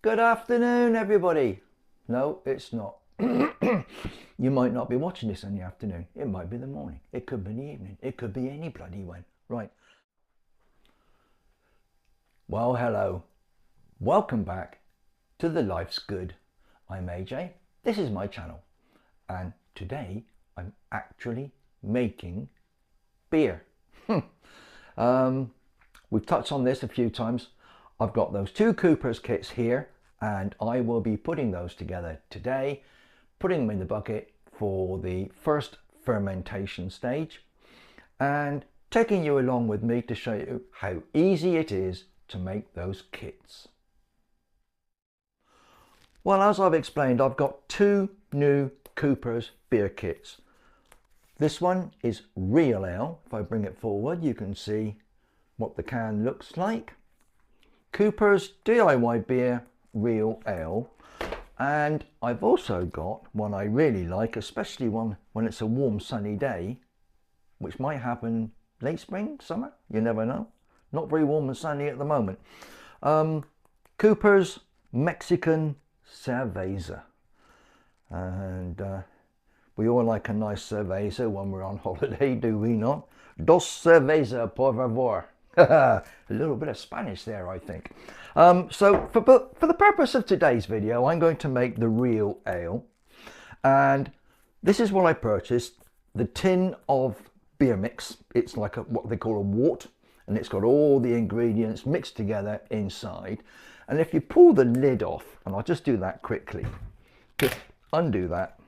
Good afternoon, everybody. No, it's not. You might not be watching this in the afternoon. It might be the morning. It could be the evening. It could be any bloody when. Right. Well, hello. Welcome back to The Life's Good. I'm AJ. This is my channel. And today I'm actually making beer. We've touched on this a few times. I've got those two Cooper's kits here, and I will be putting those together today, putting them in the bucket for the first fermentation stage, and taking you along with me to show you how easy it is to make those kits. Well, as I've explained, I've got two new Cooper's beer kits. This one is Real Ale. If I bring it forward, you can see what the can looks like. Cooper's DIY Beer Real Ale. And I've also got one I really like, especially one when it's a warm sunny day, which might happen late spring, summer, you never know. Not very warm and sunny at the moment. Cooper's Mexican Cerveza. And we all like a nice cerveza when we're on holiday, do we not? Dos cerveza, por favor. A little bit of Spanish there, I think. So for the purpose of today's video, I'm going to make the Real Ale. And this is what I purchased. The tin of beer mix. It's like what they call a wort. And it's got all the ingredients mixed together inside. And if you pull the lid off, and I'll just do that quickly. Just undo that.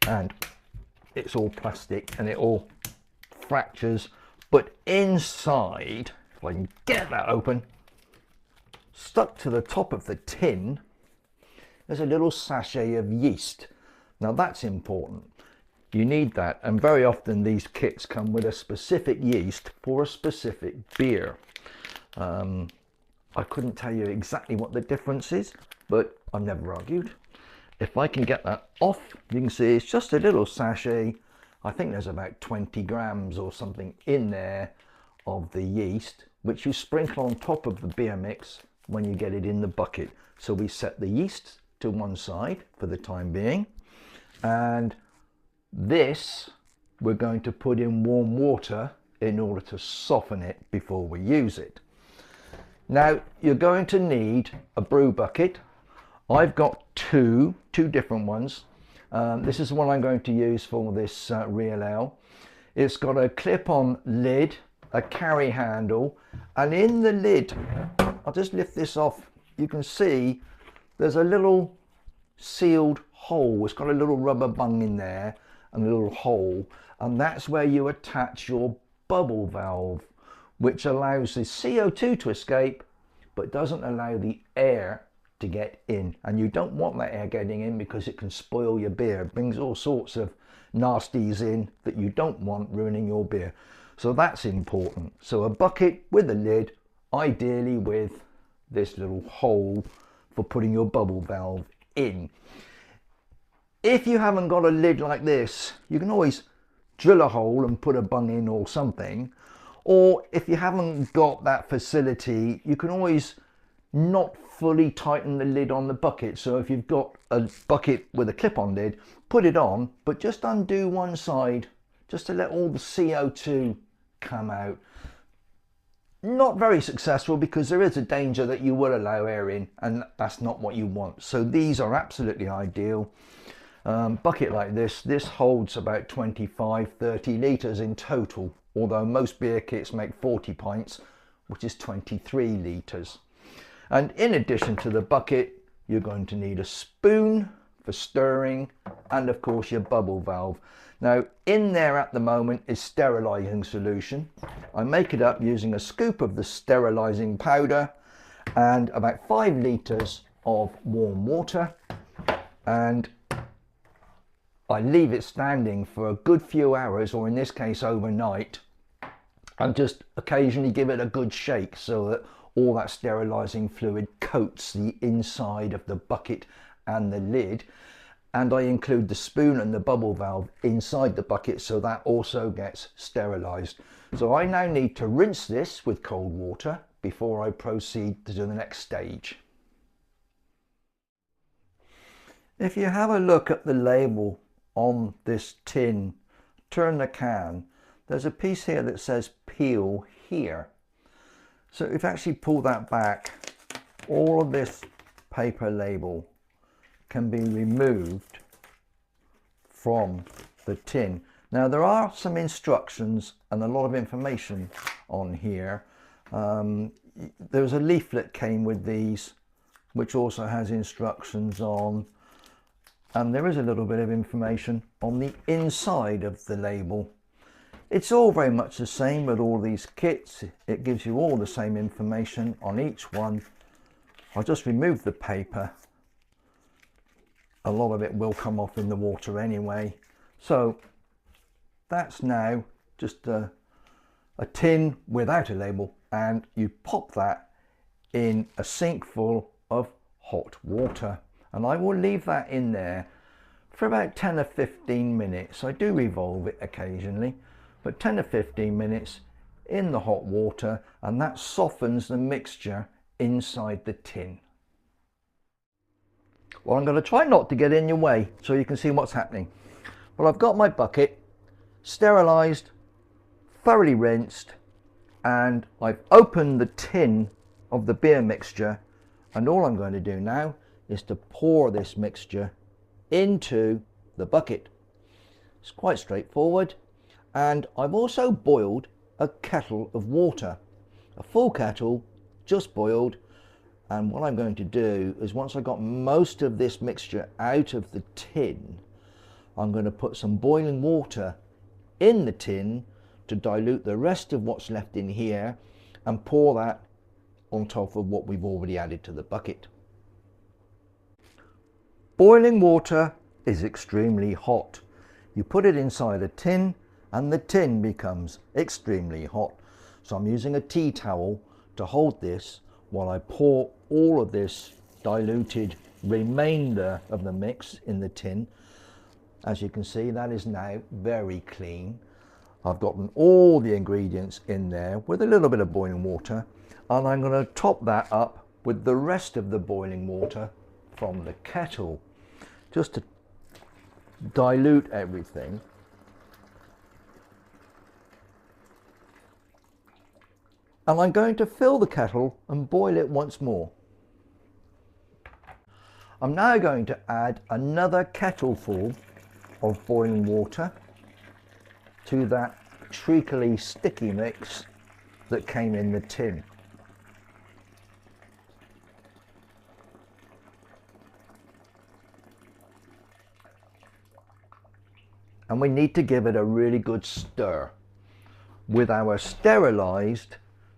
And it's all plastic and it all fractures. But inside, if I can get that open, stuck to the top of the tin, there's a little sachet of yeast. Now that's important. You need that, and very often these kits come with a specific yeast for a specific beer. I couldn't tell you exactly what the difference is, but I've never argued. If I can get that off, you can see it's just a little sachet. I think there's about 20 grams or something in there of the yeast, which you sprinkle on top of the beer mix when you get it in the bucket. So we set the yeast to one side for the time being, and this we're going to put in warm water in order to soften it before we use it. Now you're going to need a brew bucket. I've got two different ones. This is the one I'm going to use for this Real Ale. It's got a clip-on lid, a carry handle, and in the lid, I'll just lift this off, you can see there's a little sealed hole. It's got a little rubber bung in there and a little hole, and that's where you attach your bubble valve, which allows the CO2 to escape but doesn't allow the air to get in. And you don't want that air getting in because it can spoil your beer. It brings all sorts of nasties in that you don't want ruining your beer. So that's important. So a bucket with a lid, ideally with this little hole for putting your bubble valve in. If you haven't got a lid like this, you can always drill a hole and put a bung in or something. Or if you haven't got that facility, you can always not fully tighten the lid on the bucket. So if you've got a bucket with a clip-on lid, put it on, but just undo one side just to let all the CO2 come out. Not very successful because there is a danger that you will allow air in, and that's not what you want. So these are absolutely ideal. Bucket like this holds about 25-30 litres in total, although most beer kits make 40 pints, which is 23 litres. And in addition to the bucket, you're going to need a spoon for stirring, and of course your bubble valve. Now in there at the moment is sterilising solution. I make it up using a scoop of the sterilising powder and about 5 litres of warm water, and I leave it standing for a good few hours, or in this case overnight, and just occasionally give it a good shake so that all that sterilising fluid coats the inside of the bucket and the lid. And I include the spoon and the bubble valve inside the bucket, so that also gets sterilised. So I now need to rinse this with cold water before I proceed to the next stage. If you have a look at the label on this tin, turn the can, there's a piece here that says peel here. So if you actually pull that back, all of this paper label can be removed from the tin. Now there are some instructions and a lot of information on here. There's a leaflet came with these which also has instructions on, and there is a little bit of information on the inside of the label. It's all very much the same with all these kits. It gives you all the same information on each one. I'll just remove the paper. A lot of it will come off in the water anyway. So that's now just a tin without a label, and you pop that in a sink full of hot water. And I will leave that in there for about 10 or 15 minutes. I do revolve it occasionally, but 10 or 15 minutes in the hot water, and that softens the mixture inside the tin. Well, I'm going to try not to get in your way so you can see what's happening. Well, I've got my bucket sterilised, thoroughly rinsed, and I've opened the tin of the beer mixture, and all I'm going to do now is to pour this mixture into the bucket. It's quite straightforward. And I've also boiled a kettle of water, a full kettle, just boiled. And what I'm going to do is, once I got most of this mixture out of the tin, I'm going to put some boiling water in the tin to dilute the rest of what's left in here, and pour that on top of what we've already added to the bucket. Boiling water is extremely hot. You put it inside a tin and the tin becomes extremely hot. So I'm using a tea towel to hold this while I pour all of this diluted remainder of the mix in the tin. As you can see, that is now very clean. I've gotten all the ingredients in there with a little bit of boiling water, and I'm going to top that up with the rest of the boiling water from the kettle, just to dilute everything. And I'm going to fill the kettle and boil it once more. I'm now going to add another kettleful of boiling water to that treacly sticky mix that came in the tin. And we need to give it a really good stir with our sterilised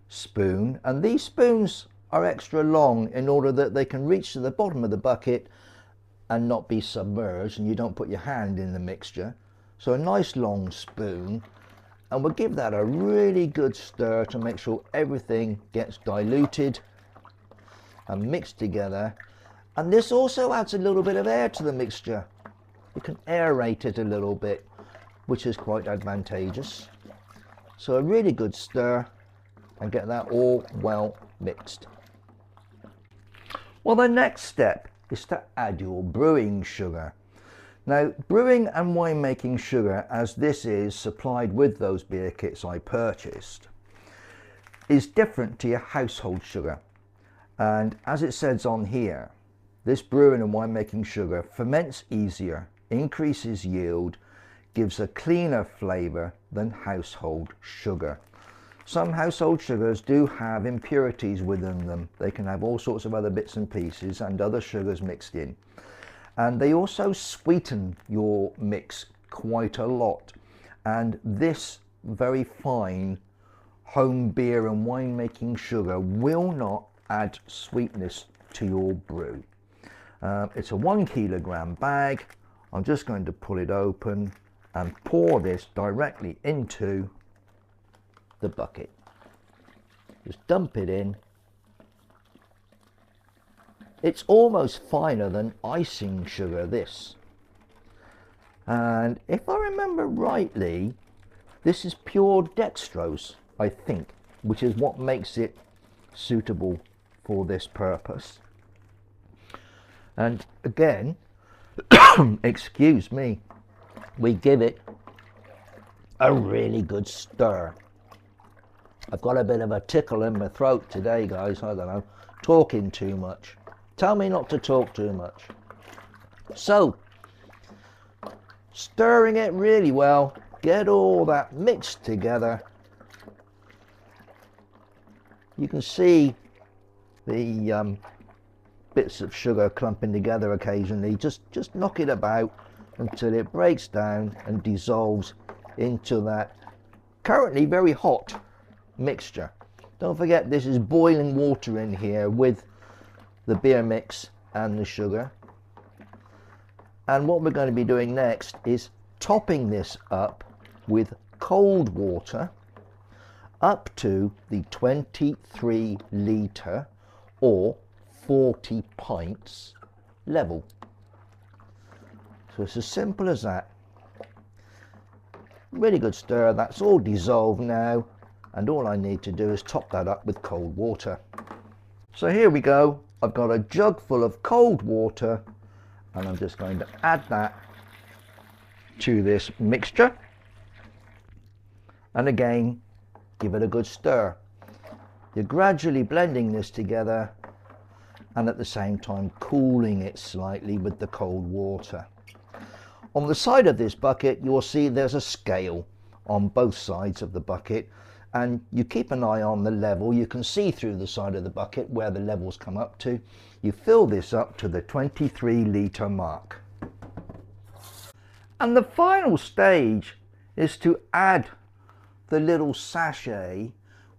spoon, and these spoons are extra long in order that they can reach to the bottom of the bucket and not be submerged, and you don't put your hand in the mixture. So a nice long spoon, and we'll give that a really good stir to make sure everything gets diluted and mixed together. And this also adds a little bit of air to the mixture. You can aerate it a little bit, which is quite advantageous. So a really good stir and get that all well mixed. Well, the next step is to add your brewing sugar. Now, brewing and winemaking sugar, as this is supplied with those beer kits I purchased, is different to your household sugar. And as it says on here, this brewing and winemaking sugar ferments easier, increases yield, gives a cleaner flavour than household sugar. Some household sugars do have impurities within them. They can have all sorts of other bits and pieces and other sugars mixed in. And they also sweeten your mix quite a lot. And this very fine home beer and winemaking sugar will not add sweetness to your brew. It's a 1 kilogram bag. I'm just going to pull it open and pour this directly into the bucket. Just dump it in. It's almost finer than icing sugar, this. And if I remember rightly, this is pure dextrose, I think, which is what makes it suitable for this purpose. And again, excuse me, we give it a really good stir. I've got a bit of a tickle in my throat today, guys. I don't know, talking too much. Tell me not to talk too much. So, stirring it really well, get all that mixed together. You can see the bits of sugar clumping together occasionally. Just knock it about until it breaks down and dissolves into that currently very hot mixture. Don't forget, this is boiling water in here with the beer mix and the sugar. And what we're going to be doing next is topping this up with cold water up to the 23 litre or 40 pints level. So it's as simple as that. Really good stir. That's all dissolved now, and all I need to do is top that up with cold water. So here we go. I've got a jug full of cold water, and I'm just going to add that to this mixture, and again give it a good stir. You're gradually blending this together and at the same time cooling it slightly with the cold water. On the side of this bucket you'll see there's a scale on both sides of the bucket, and you keep an eye on the level. You can see through the side of the bucket where the levels come up to. You fill this up to the 23 litre mark. And the final stage is to add the little sachet,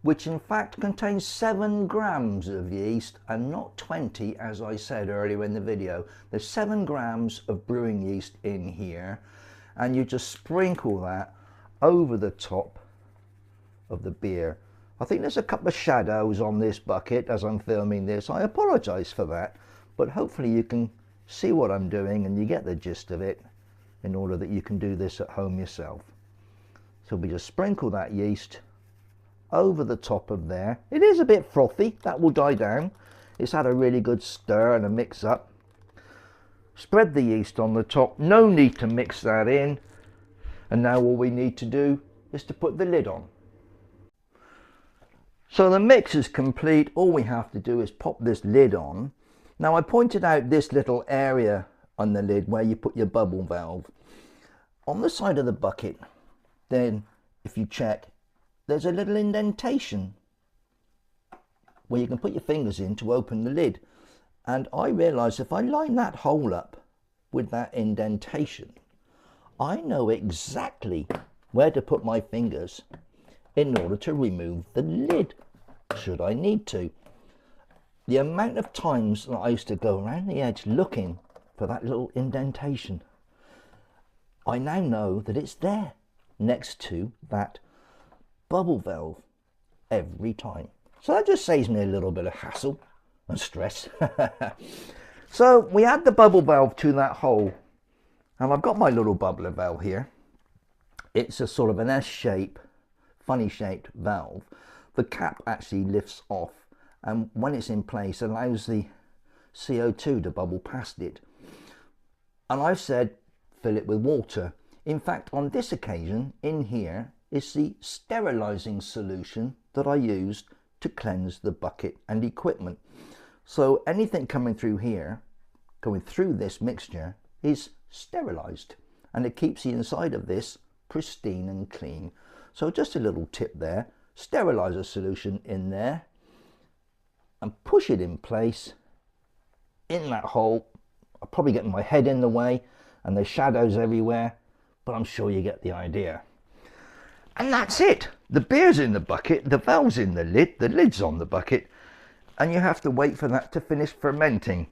which in fact contains 7 grams of yeast and not 20, as I said earlier in the video. There's 7 grams of brewing yeast in here, and you just sprinkle that over the top of the beer. I think there's a couple of shadows on this bucket as I'm filming this. I apologise for that, but hopefully you can see what I'm doing and you get the gist of it, in order that you can do this at home yourself. So we just sprinkle that yeast over the top of there. It is a bit frothy, that will die down. It's had a really good stir and a mix up. Spread the yeast on the top, no need to mix that in. And now all we need to do is to put the lid on. So the mix is complete. All we have to do is pop this lid on. Now I pointed out this little area on the lid where you put your bubble valve. On the side of the bucket, then if you check, there's a little indentation where you can put your fingers in to open the lid. And I realised if I line that hole up with that indentation, I know exactly where to put my fingers in order to remove the lid, should I need to. The amount of times that I used to go around the edge looking for that little indentation, I now know that it's there next to that bubble valve every time. So that just saves me a little bit of hassle and stress. So we add the bubble valve to that hole, and I've got my little bubbler valve here. It's a sort of an S shape, funny shaped valve. The cap actually lifts off, and when it's in place allows the CO2 to bubble past it. And I've said fill it with water. In fact, on this occasion in here is the sterilizing solution that I used to cleanse the bucket and equipment. So anything coming through here, going through this mixture, is sterilized, and it keeps the inside of this pristine and clean. So just a little tip there, sterilizer solution in there and push it in place in that hole. I'll probably get my head in the way and there's shadows everywhere, but I'm sure you get the idea. And that's it. The beer's in the bucket, the valve's in the lid's on the bucket, and you have to wait for that to finish fermenting.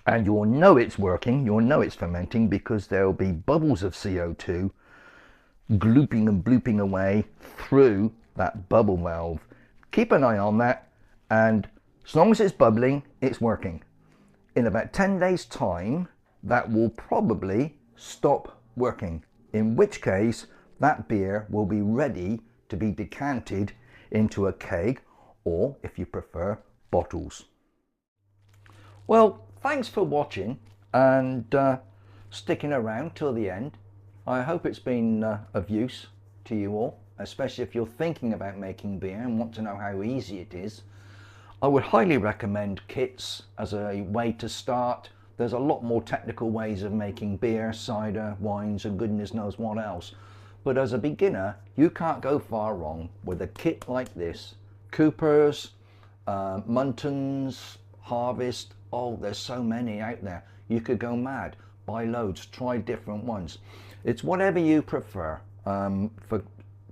And you'll know it's working, you'll know it's fermenting, because there'll be bubbles of CO2 glooping and blooping away through that bubble valve. Keep an eye on that, and as long as it's bubbling, it's working. In about 10 days time, that will probably stop working, in which case that beer will be ready to be decanted into a keg, or if you prefer, bottles. Well, thanks for watching, and sticking around till the end. I hope it's been of use to you all, especially if you're thinking about making beer and want to know how easy it is. I would highly recommend kits as a way to start. There's a lot more technical ways of making beer, cider, wines, and goodness knows what else. But as a beginner, you can't go far wrong with a kit like this. Cooper's, Muntons, Harvest, oh, there's so many out there. You could go mad, buy loads, try different ones. It's whatever you prefer. For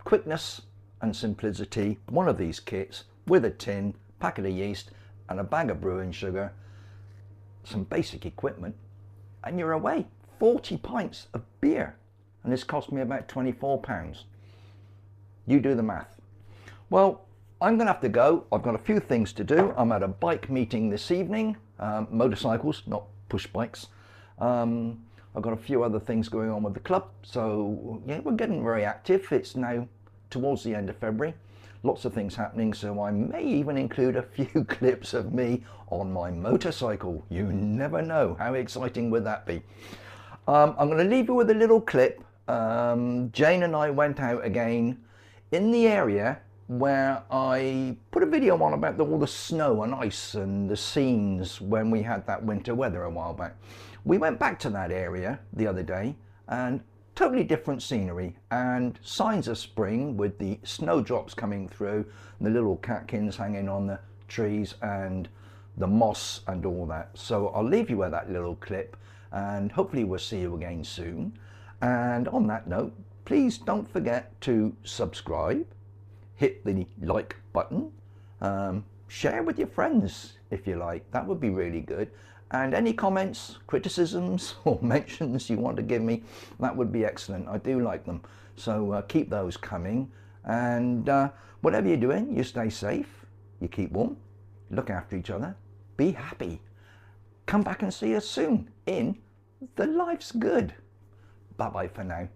quickness and simplicity, one of these kits with a tin, packet of yeast, and a bag of brewing sugar, some basic equipment, and you're away. 40 pints of beer, and this cost me about £24. You do the math. Well, I'm gonna have to go. I've got a few things to do. I'm at a bike meeting this evening, motorcycles, not push bikes. I've got a few other things going on with the club, so yeah, we're getting very active. It's now towards the end of February. Lots of things happening, so I may even include a few clips of me on my motorcycle. You never know. How exciting would that be? I'm going to leave you with a little clip. Jane and I went out again in the area where I put a video on about all the snow and ice and the scenes when we had that winter weather a while back. We went back to that area the other day and totally different scenery and signs of spring with the snowdrops coming through and the little catkins hanging on the trees and the moss and all that. So I'll leave you with that little clip and hopefully we'll see you again soon. And on that note, please don't forget to subscribe, hit the like button, share with your friends if you like, that would be really good. And any comments, criticisms or mentions you want to give me, that would be excellent. I do like them. So keep those coming. And whatever you're doing, you stay safe, you keep warm, look after each other, be happy. Come back and see us soon in The Life's Good. Bye-bye for now.